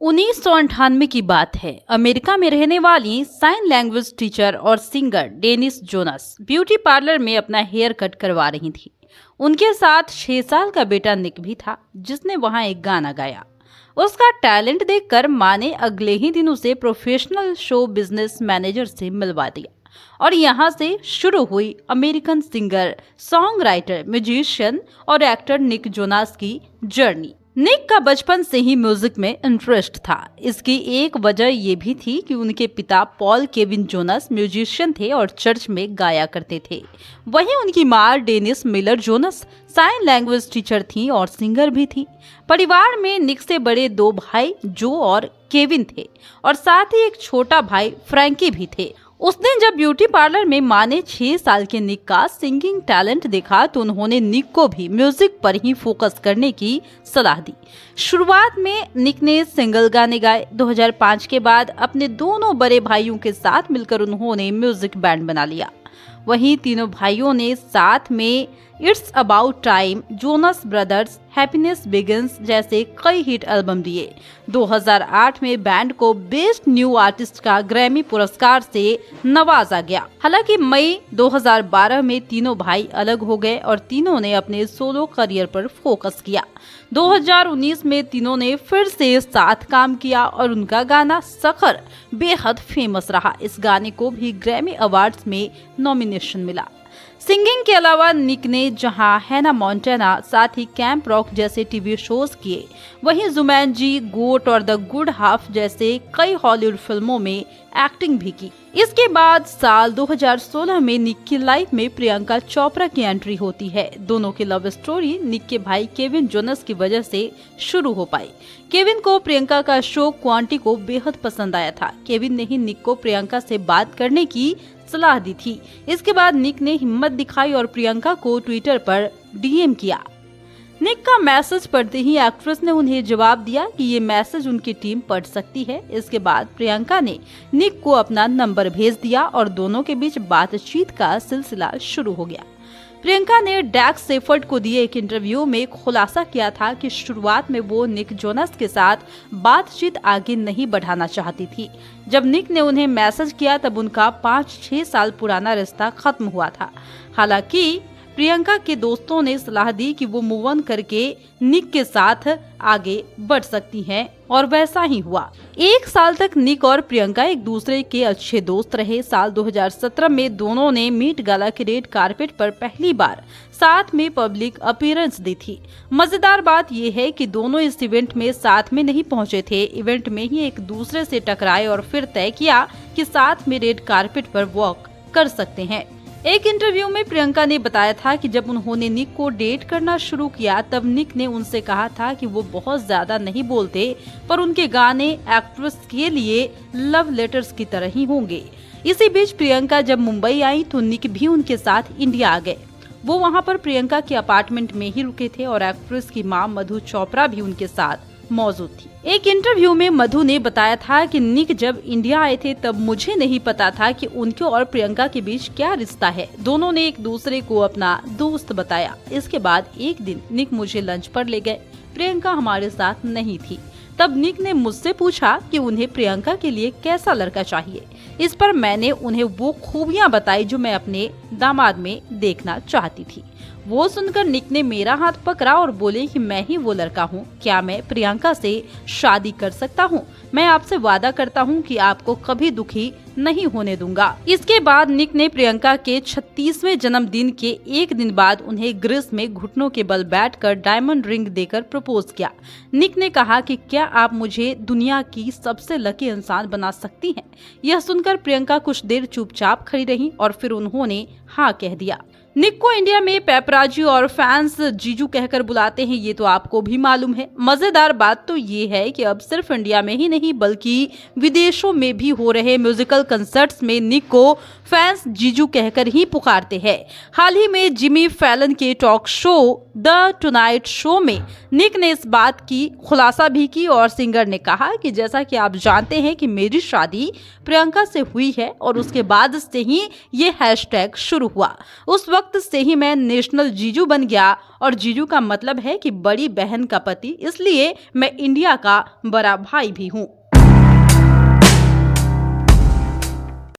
1998 की बात है। अमेरिका में रहने वाली साइन लैंग्वेज टीचर और singer Denise Jonas beauty parlour में अपना हेयर कट करवा रही थी। उनके साथ 6 साल का बेटा निक भी था, जिसने वहां एक गाना गाया। उसका टैलेंट देखकर माँ ने अगले ही दिन उसे प्रोफेशनल शो बिजनेस मैनेजर से मिलवा दिया और यहाँ से शुरू हुई American singer, song writer, musician और एक्टर निक जोनास की जर्नी। निक का बचपन से ही म्यूजिक में इंटरेस्ट था। इसकी एक वजह ये भी थी कि उनके पिता पॉल केविन जोनास म्यूजिशियन थे और चर्च में गाया करते थे। वहीं उनकी माँ Denise Miller Jonas sign language teacher थी और सिंगर भी थी। परिवार में निक से बड़े 2 भाई जो और केविन थे और साथ ही एक छोटा भाई फ्रैंकी भी थे। उस दिन जब ब्यूटी पार्लर में माँ ने 6 साल के निक का सिंगिंग टैलेंट देखा तो उन्होंने निक को भी म्यूजिक पर ही फोकस करने की सलाह दी। शुरुआत में निक ने सिंगल गाने गाए। 2005 के बाद अपने दोनों बड़े भाइयों के साथ मिलकर उन्होंने म्यूजिक बैंड बना लिया। वहीं तीनों भाइयों ने साथ में it's about time, Jonas brothers, happiness begins जैसे कई हिट एल्बम दिए। 2008 में बैंड को बेस्ट न्यू आर्टिस्ट का ग्रैमी पुरस्कार से नवाजा गया। हालांकि मई 2012 में तीनों भाई अलग हो गए और तीनों ने अपने सोलो करियर पर फोकस किया। 2019 में तीनों ने फिर से साथ काम किया और उनका गाना सखर बेहद फेमस रहा। इस गाने को भी ग्रैमी अवार्ड्स में नॉमिनेशन मिला। सिंगिंग के अलावा निक ने जहां हैना मोंटाना, साथ ही कैंप रॉक जैसे टीवी शोज किए, वहीं जुमैनजी, गोट और द गुड हाफ जैसे कई हॉलीवुड फिल्मों में एक्टिंग भी की। इसके बाद साल 2016 में निक की लाइफ में प्रियंका चोपड़ा की एंट्री होती है। दोनों की लव स्टोरी निक के भाई केविन जोनास की वजह से शुरू हो पाई। केविन को प्रियंका का शो क्वांटी को बेहद पसंद आया था। केविन ने ही निक को प्रियंका से बात करने की सलाह दी थी। इसके बाद निक ने हिम्मत दिखाई और प्रियंका को ट्विटर पर डीएम किया। निक का मैसेज पढ़ते ही एक्ट्रेस ने उन्हें जवाब दिया कि ये मैसेज उनकी टीम पढ़ सकती है। इसके बाद प्रियंका ने निक को अपना नंबर भेज दिया और दोनों के बीच बातचीत का सिलसिला शुरू हो गया। प्रियंका ने डैक्स सेफर्ड को दिए एक इंटरव्यू में खुलासा किया था कि शुरुआत में वो निक जोनास के साथ बातचीत आगे नहीं बढ़ाना चाहती थी। जब निक ने उन्हें मैसेज किया तब उनका 5-6 साल पुराना रिश्ता खत्म हुआ था। हालांकि प्रियंका के दोस्तों ने सलाह दी कि वो मूव ऑन करके निक के साथ आगे बढ़ सकती हैं और वैसा ही हुआ। 1 साल तक निक और प्रियंका एक दूसरे के अच्छे दोस्त रहे। साल 2017 में दोनों ने मीट गाला के रेड कारपेट पर पहली बार साथ में पब्लिक अपीयरेंस दी थी। मजेदार बात यह है कि दोनों इस इवेंट में साथ में नहीं पहुंचे थे। इवेंट में ही एक दूसरे से टकराए और फिर तय किया कि साथ में रेड कारपेट पर वॉक कर सकते हैं। एक इंटरव्यू में प्रियंका ने बताया था कि जब उन्होंने निक को डेट करना शुरू किया तब निक ने उनसे कहा था कि वो बहुत ज्यादा नहीं बोलते, पर उनके गाने एक्ट्रेस के लिए लव लेटर्स की तरह ही होंगे। इसी बीच प्रियंका जब मुंबई आई तो निक भी उनके साथ इंडिया आ गए। वो वहाँ पर प्रियंका के अपार्टमेंट में ही रुके थे और एक्ट्रेस की माँ मधु चोपड़ा भी उनके साथ मौजूद थी। एक इंटरव्यू में मधु ने बताया था कि निक जब इंडिया आए थे तब मुझे नहीं पता था कि उनके और प्रियंका के बीच क्या रिश्ता है। दोनों ने एक दूसरे को अपना दोस्त बताया। इसके बाद एक दिन निक मुझे लंच पर ले गए। प्रियंका हमारे साथ नहीं थी। तब निक ने मुझसे पूछा कि उन्हें प्रियंका के लिए कैसा लड़का चाहिए। इस पर मैंने उन्हें वो खूबियां बताई जो मैं अपने दामाद में देखना चाहती थी। वो सुनकर निक ने मेरा हाथ पकड़ा और बोले कि मैं ही वो लड़का हूँ। क्या मैं प्रियंका से शादी कर सकता हूँ? मैं आपसे वादा करता हूँ कि आपको कभी दुखी नहीं होने दूंगा। इसके बाद निक ने प्रियंका के 36वें जन्मदिन के एक दिन बाद उन्हें ग्रीस में घुटनों के बल बैठकर डायमंड रिंग देकर प्रपोज किया। निक ने कहा कि क्या आप मुझे दुनिया की सबसे लकी इंसान बना सकती हैं? यह सुनकर प्रियंका कुछ देर चुपचाप खड़ी रही और फिर उन्होंने हाँ कह दिया। निक को इंडिया में पेपराजी और फैंस जीजू कहकर बुलाते हैं, ये तो आपको भी मालूम है। मजेदार बात तो ये है कि अब सिर्फ इंडिया में ही नहीं बल्कि विदेशों में भी हो रहे म्यूजिकल कंसर्ट्स में निक को फैंस जीजू कहकर ही पुकारते हैं। हाल ही में जिमी फैलन के talk show the tonight show में निक ने इस बात की खुलासा भी की और सिंगर ने कहा कि जैसा कि आप जानते हैं कि मेरी शादी प्रियंका से हुई है और उसके बाद से ही ये हैशटैग शुरू हुआ। उस वक्त वक्त से ही मैं नेशनल जीजू बन गया और जीजू का मतलब है कि बड़ी बहन का पति, इसलिए मैं इंडिया का बड़ा भाई भी हूँ।